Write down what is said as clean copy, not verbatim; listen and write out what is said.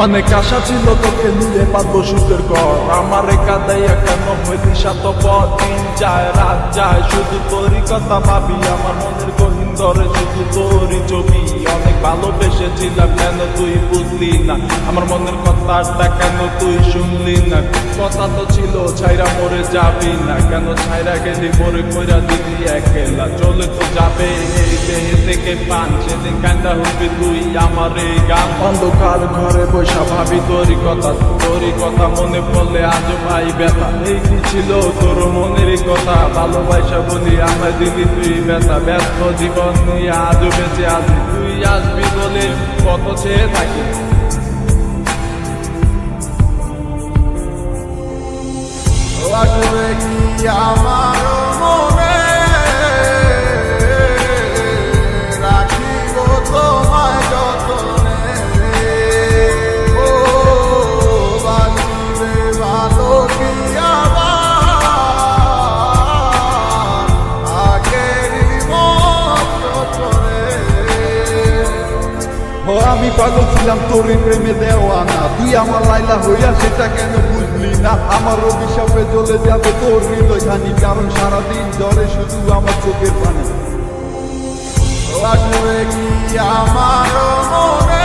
অনেক আশা ছিল তোকে নিয়ে পাবো সুখের ঘর, আমার কাদাইয়া কেন হইলি শতপথ। দিন যায় রাত যায় শুধু তোরই কথা ভাবি, আমার মনের গহীন ধরে শুধু তোরই ছবি। অনেক ভালোবেসেছিলাম কেন তুই বুঝলি না, আমার মনের কথাটা কেন তুই শুনলি না। কথা তো ছিল ছাইরা মরে যাবি না, কেন ছাইরা গেলি মরে কইরা দিলি একলা। চলে তো যাবে এই দেহে থেকে পান, সেদিন কান্দা হবি তুই আমার এই গান। অন্ধকার ঘরে বৈশা ভাবি তোরই কথা মনে পড়লে আজও ভাই ব্যথা। এই কি ছিল তোর মনের কথা, ভালোবাসা বলি আমায় দিলি তুই ব্যথা। ব্যস্ত জীবন নিয়ে আজও বেঁচে আছি, তুই আসবি বলে কত চেয়ে থাকি। লাগবে কি আমার মনে, রাখিব তোমায় যতনে। ও বাঁচিবে ভালো কি আবার আগেরই মতো করে। ও আমি পাগল ছিলাম তোরই প্রেমে দেওয়ানা, তুই আমার লাইলা হইয়া সেটা কেন বুঝলি না। আমার অভিশাপে চলে যাবে তোর হৃদয় খানি, কারণ সারাদিন জ্বরে শুধু আমার চোখের পানি। লাগবে কি আমার মনে,